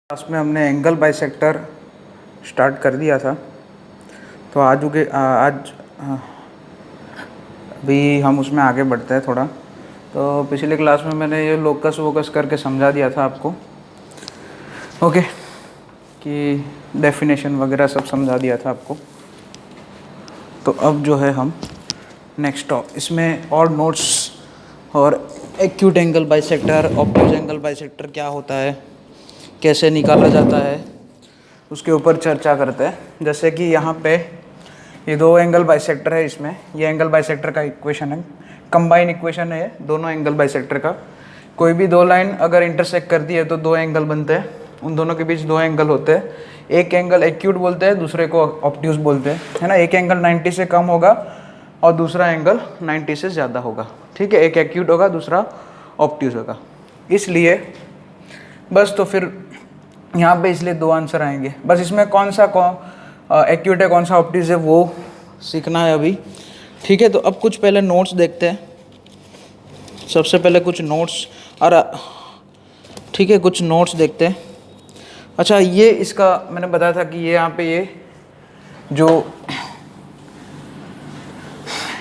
Class में हमने angle bisector start कर दिया था। तो आज अभी हम उसमें आगे बढ़ते हैं थोड़ा। तो पिछले क्लास में मैंने ये लोकस वोकस करके समझा दिया था आपको, ओके, कि डेफिनेशन वगैरह सब समझा दिया था आपको। तो अब जो है हम नेक्स्ट इसमें और नोट्स और acute angle bisector, obtuse angle bisector क्या होता है, कैसे निकाला जाता है, उसके ऊपर चर्चा करते हैं। जैसे कि यहाँ पे ये दो एंगल बाइसेक्टर है, इसमें ये एंगल बाइसेक्टर का इक्वेशन है, कंबाइन इक्वेशन है दोनों एंगल बाइसेक्टर का। कोई भी दो लाइन अगर इंटरसेक्ट करती है तो दो एंगल बनते हैं, उन दोनों के बीच दो एंगल होते हैं। एक एंगल एक्यूट बोलते हैं, दूसरे को ऑब्ट्यूज बोलते हैं, है ना। एक एंगल 90 से कम होगा और दूसरा एंगल 90 से ज़्यादा होगा, ठीक है। एक एक्यूट होगा, दूसरा ऑब्ट्यूज होगा। इसलिए बस, तो फिर यहाँ पे इसलिए दो आंसर आएंगे बस। इसमें कौन सा एक्यूट है, कौन सा ऑब्ट्यूज है, वो सीखना है अभी, ठीक है। तो अब कुछ पहले नोट्स देखते हैं। सबसे पहले कुछ नोट्स, और ठीक है, कुछ नोट्स देखते हैं। अच्छा, ये इसका मैंने बताया था कि ये यहाँ पे ये जो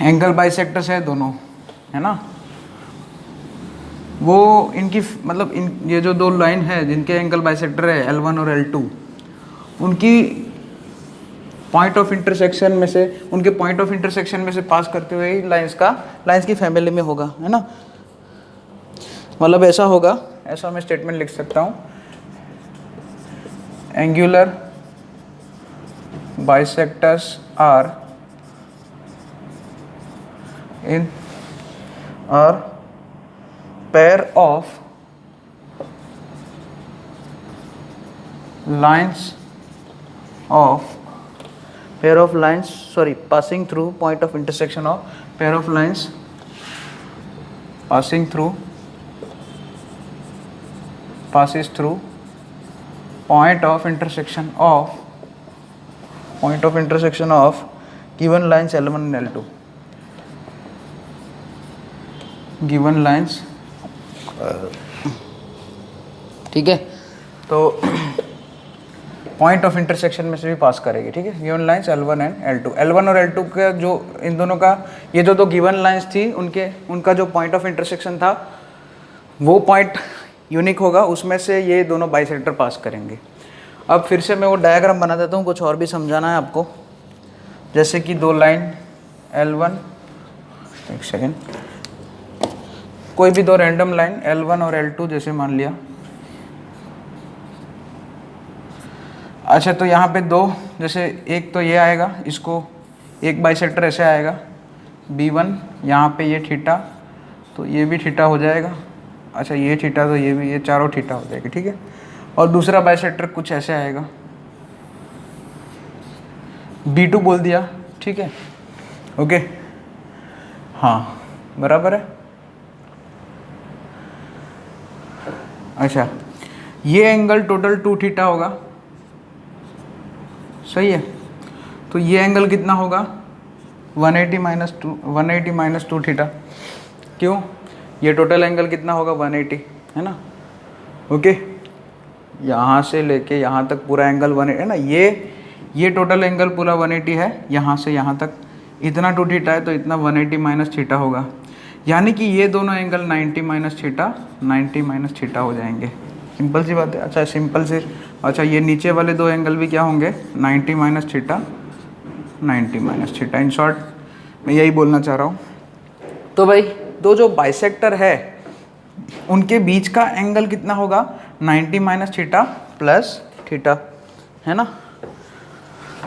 एंगल बाइसेक्टर्स है दोनों, है ना, वो इनकी मतलब ये जो दो लाइन है जिनके एंगल बाइसेक्टर है L1 और L2, उनकी पॉइंट ऑफ इंटरसेक्शन में से, उनके पॉइंट ऑफ इंटरसेक्शन में से पास करते हुए ही लाइंस की फैमिली में होगा, है ना। मतलब ऐसा होगा, ऐसा मैं स्टेटमेंट लिख सकता हूँ, angular bisectors are in are pair of lines passing through point of intersection of pair of lines passes through point of intersection of given lines L1 and L2, given lines, ठीक है। तो point of intersection में से भी पास करेगी, ठीक है। Given lines L1 and L2, L1 और L2 का जो इन दोनों का, ये जो दो गिवन लाइंस थी उनका जो पॉइंट ऑफ इंटरसेक्शन था वो पॉइंट यूनिक होगा, उसमें से ये दोनों बाइसेक्टर पास करेंगे। अब फिर से मैं वो डायग्राम बना देता हूँ, कुछ और भी समझाना है आपको। जैसे कि दो लाइन L1, एक सेकेंड, कोई भी दो रैंडम लाइन L1 और L2 जैसे मान लिया। अच्छा, तो यहाँ पे दो, जैसे एक तो ये आएगा, इसको एक बाइसेक्टर ऐसे आएगा B1, यहाँ पे ये थीटा, तो ये भी थीटा हो जाएगा। अच्छा, ये थीटा, तो ये भी, ये चारों थीटा हो जाएगी, ठीक है। और दूसरा बाइसेक्टर कुछ ऐसे आएगा, B2 बोल दिया, ठीक है, ओके, हाँ, बराबर है। अच्छा, ये एंगल टोटल 2 थीटा होगा, सही है। तो ये एंगल कितना होगा, 180 माइनस 2 थीटा। क्यों, ये टोटल एंगल कितना होगा, 180, है ना, ओके। यहाँ से लेके यहाँ तक पूरा एंगल 180 है ना। ये टोटल एंगल पूरा 180 है, यहाँ से यहाँ तक इतना 2 थीटा है, तो इतना 180 माइनस थीटा होगा। यानी कि ये दोनों एंगल 90 माइनस थीटा हो जाएंगे। सिंपल सी बात है। अच्छा, सिंपल से, अच्छा, ये नीचे वाले दो एंगल भी क्या होंगे, 90 माइनस थीटा। इन शॉर्ट मैं यही बोलना चाह रहा हूँ। तो भाई, दो जो बाइसेक्टर है उनके बीच का एंगल कितना होगा, 90 माइनस थीटा प्लस थीटा, है ना।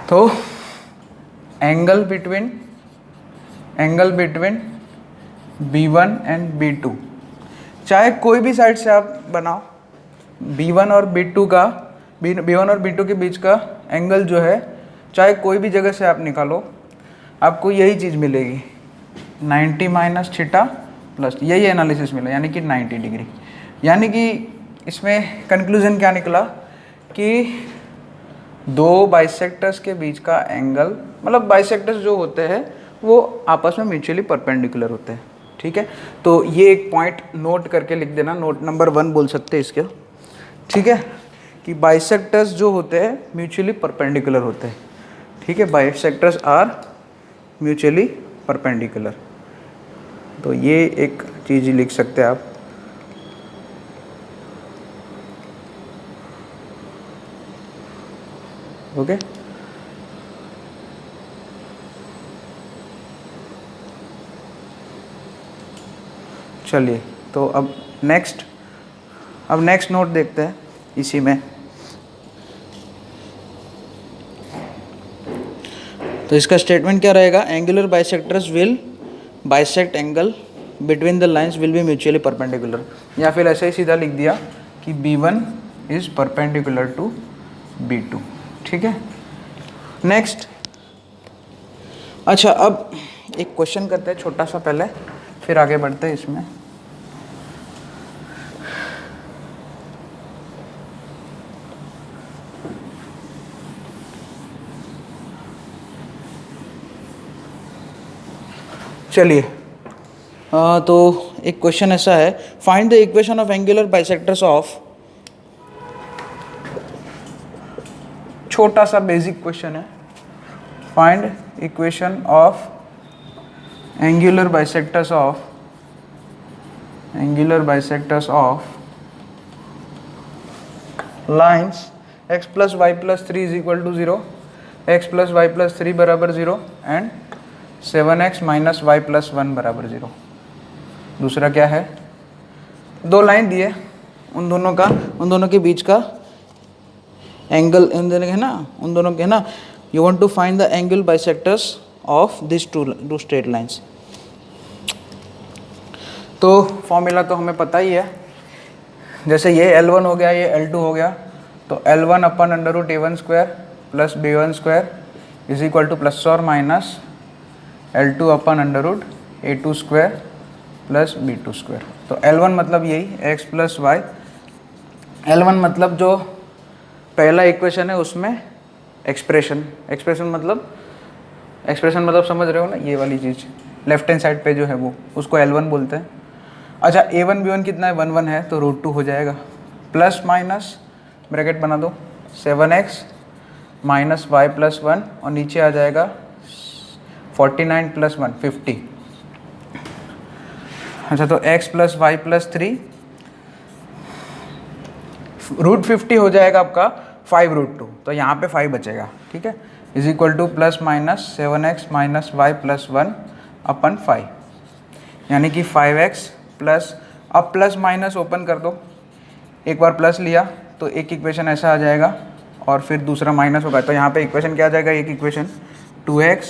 तो angle between B1 and B2, चाहे कोई भी साइड से आप बनाओ, B1 और B2 के बीच का एंगल जो है, चाहे कोई भी जगह से आप निकालो, आपको यही चीज़ मिलेगी, 90 माइनस थीटा प्लस, यही एनालिसिस मिला, यानी कि 90 डिग्री। यानी कि इसमें कंक्लूजन क्या निकला कि दो बाइसेक्टर्स के बीच का एंगल, मतलब बाइसेक्टर्स जो होते हैं वो आपस में म्यूचुअली परपेंडिकुलर होते हैं, ठीक है। तो ये एक पॉइंट नोट करके लिख देना, नोट नंबर 1 बोल सकते हैं इसके, ठीक है। कि बाइसेक्टर्स जो होते हैं म्यूचुअली परपेंडिकुलर होते हैं, ठीक है, बाइसेक्टर्स आर म्यूचुअली परपेंडिकुलर। तो ये एक चीज़ लिख सकते हैं आप। ओके, चलिए तो अब नेक्स्ट नोट देखते हैं इसी में। तो इसका स्टेटमेंट क्या रहेगा, angular bisectors will bisect angle between the lines will be mutually perpendicular, या फिर ऐसे ही सीधा लिख दिया कि B1 is perpendicular to B2, ठीक है। नेक्स्ट, अच्छा अब एक क्वेश्चन करते हैं छोटा सा पहले, फिर आगे बढ़ते हैं इसमें। चलिए तो एक क्वेश्चन ऐसा है, find the equation of angular bisectors of, छोटा सा बेसिक क्वेश्चन है, find equation of angular bisectors of lines x plus y plus 3 is equal to 0, x plus y plus 3 बराबर 0 and 7x minus y plus 1 बराबर 0। दूसरा क्या है, दो line दिए, उन दोनों के बीच का एंगल उन दोनों के है ना, you want to find the angle bisectors of this two straight lines. तो फॉर्मूला तो हमें पता ही है, जैसे ये L1 हो गया, ये L2 हो गया, तो L1 अपन under root A1 square plus B1 square is equal to plus और माइनस L2 अपन under root A2 square plus B2 square. तो L1 मतलब यही x प्लस वाई, L1 मतलब जो पहला इक्वेशन है उसमें एक्सप्रेशन मतलब समझ रहे हो ना, ये वाली चीज़ लेफ्ट हैंड साइड पे जो है वो, उसको L1 बोलते हैं। अच्छा A1 B1 कितना है, 1 1 है, तो रूट 2 हो जाएगा, प्लस माइनस ब्रैकेट बना दो 7x माइनस वाई प्लस 1 और नीचे आ जाएगा 49 प्लस 1 50। अच्छा तो x plus y plus 3 root 50 हो जाएगा आपका 5 रूट 2, तो यहाँ पे 5 बचेगा, ठीक है, is equal to plus minus 7x minus y plus 1 upon 5, यानी कि 5x प्लस, अब प्लस माइनस ओपन कर दो, एक बार प्लस लिया तो एक इक्वेशन ऐसा आ जाएगा और फिर दूसरा माइनस होगा, तो यहाँ पे इक्वेशन क्या आ जाएगा, एक equation 2x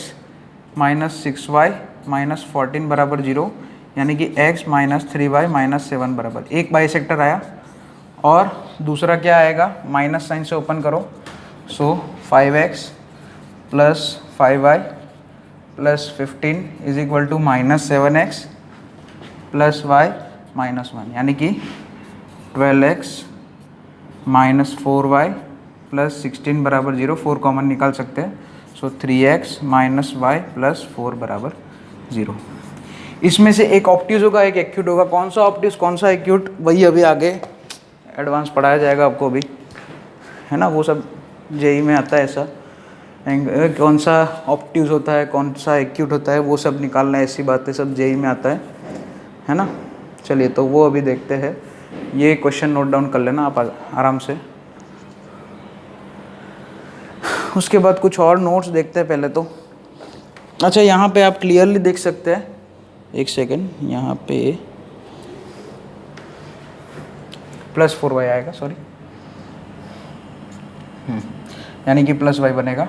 minus 6y minus 14 बराबर 0, यानी कि x माइनस 3y माइनस 7 बराबर, एक बाइसेक्टर आया, और दूसरा क्या आएगा, माइनस साइन से ओपन करो, so 5x plus 5y plus 15 is equal to minus 7x plus y minus 1, यानी कि 12x माइनस 4y प्लस 16 बराबर 0, 4 कॉमन निकाल सकते हैं, सो 3x माइनस वाई प्लस 4 बराबर 0। इसमें से एक ऑब्ट्यूज होगा, एक एक्यूट होगा, कौन सा ऑब्ट्यूज कौन सा एक्यूट, वही अभी आगे एडवांस पढ़ाया जाएगा आपको अभी, है ना, वो सब जेई में आता है ऐसा, कौन सा ऑब्ट्यूज होता है, कौन सा एक्यूट होता है, वो सब निकालना है, ऐसी बातें सब जेई में आता है ना। चलिए तो वो अभी देखते हैं, ये क्वेश्चन नोट डाउन कर लेना आप आराम से। उसके बाद कुछ और नोट्स देखते हैं पहले तो। अच्छा यहाँ पे आप क्लियरली देख सकते हैं, एक सेकेंड, यहाँ पे प्लस 4y आएगा, सॉरी, यानी कि प्लस y बनेगा।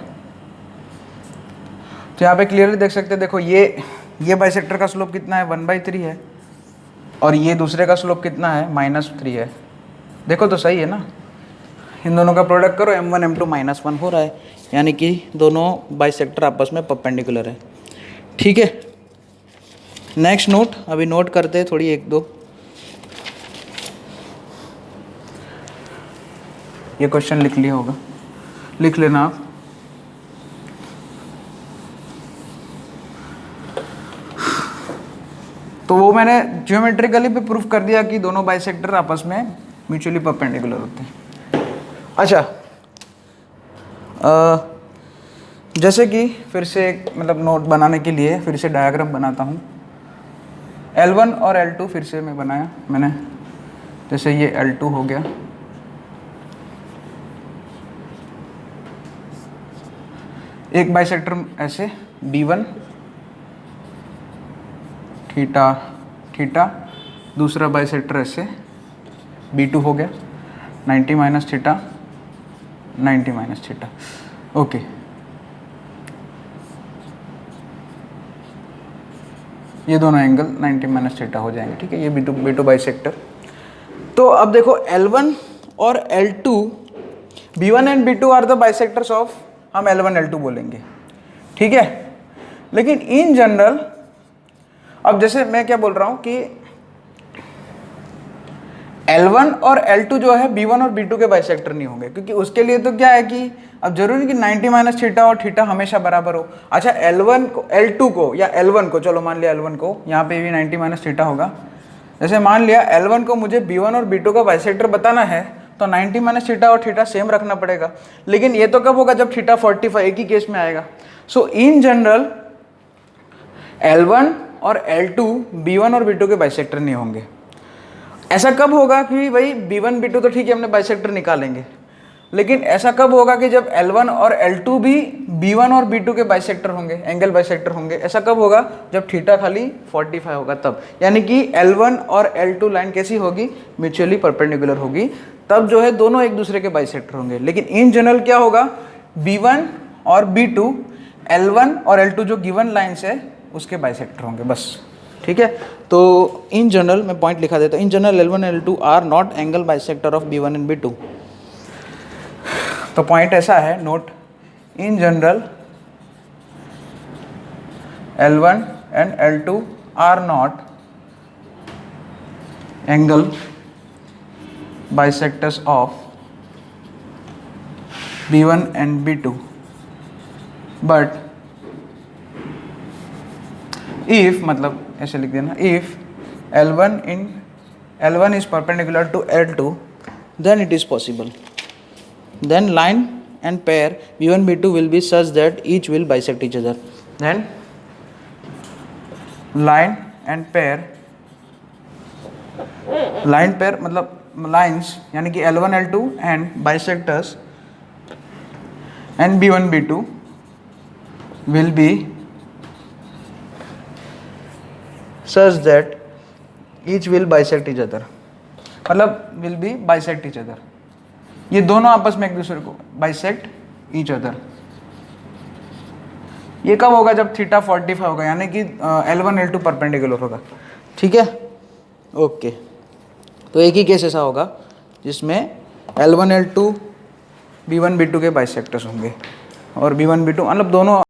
तो यहाँ पे क्लियरली देख सकते हैं, देखो ये बाइसेक्टर का स्लोप कितना है, 1/3 है, और ये दूसरे का स्लोप कितना है, -3 है। देखो तो सही है ना, इन दोनों का प्रोडक्ट करो, m1 m2 -1 हो रहा है, यानी कि दोनों बाइसेक्टर आपस में परपेंडिकुलर है, ठीक है। नेक्स्ट नोट अभी नोट करते हैं थोड़ी एक दो। ये क्वेश्चन लिख लिया होगा, लिख लेना आप। तो वो मैंने ज्योमेट्रिकली भी प्रूफ कर दिया कि दोनों बाइसेक्टर आपस में म्यूचुअली परपेंडिकुलर होते हैं। अच्छा, जैसे कि फिर से मतलब नोट बनाने के लिए फिर से डायग्राम बनाता हूँ। L1 और L2 फिर से मैं बनाया मैंने, जैसे ये L2 हो गया, एक बाइसेक्टर ऐसे B1 थीटा थीटा, दूसरा बाइसेक्टर ऐसे B2 हो गया 90 minus theta 90 minus theta. Okay, ये दोनों एंगल 90 माइनस थीटा हो जाएंगे, ठीक है, ये B2 बाइसेक्टर। तो अब देखो L1 और L2, B1 and B2 are the bisectors of, हम L1 L2 बोलेंगे, ठीक है। लेकिन इन जनरल, अब जैसे मैं क्या बोल रहा हूं कि L1 और L2 जो है B1 और B2 के बाइसेक्टर नहीं होंगे, क्योंकि उसके लिए तो क्या है कि अब जरूरी कि 90 माइनस थीटा और थीटा हमेशा बराबर हो। अच्छा, L1 को, L2 को या L1 को, चलो मान लिया L1 को, यहाँ पे भी 90 माइनस थीटा होगा। जैसे मान लिया L1 को मुझे B1 और B2 का बाइसेक्टर बताना है, तो 90 माइनस थीटा और थीटा सेम रखना पड़ेगा। लेकिन ये तो कब होगा, जब थीटा 45 एक ही केस में आएगा। सो इन जनरल L1 और L2 B1 और B2 के बाइसेक्टर नहीं होंगे। ऐसा कब होगा कि भाई B1 B2 तो ठीक है, हमने बाइसेक्टर निकालेंगे, लेकिन ऐसा कब होगा कि जब L1 और L2 भी B1 और B2 के बाइसेक्टर होंगे, एंगल बाइसेक्टर होंगे। ऐसा कब होगा, जब थीटा खाली 45 होगा तब, यानी कि L1 और L2 लाइन कैसी होगी, म्यूचुअली परपेंडिकुलर होगी, तब जो है दोनों एक दूसरे के बाइसेक्टर होंगे। लेकिन इन जनरल क्या होगा, B1 और B2 L1 और L2 जो गिवन लाइन्स है उसके बाइसेक्टर होंगे, बस, ठीक है। तो इन जनरल मैं पॉइंट लिखा देता हूँ, in general L1 L2 are not angle bisector of B1 and B2। तो पॉइंट ऐसा है, note, in general L1 and L2 are not angle bisectors of B1 and B2, but if, मतलब ऐसे लिख देना, if L1 is perpendicular to L2, then it is possible. Then line and pair B1 B2 will be such that each will bisect each other. Then line and pair मतलब lines यानी कि L1 L2 and bisectors and B1 B2 will be such that each will bisect each other, मतलब will be bisect each other, ये दोनों आपस में एक दूसरे को bisect each other। ये कब होगा, जब थीटा 45 होगा, यानी कि L1 L2 परपेंडिकुलर होगा, ठीक है। ओके, तो एक ही केस ऐसा होगा जिसमें L1 L2 B1 B2 के बाइसेक्टर्स होंगे और B1 B2 मतलब दोनों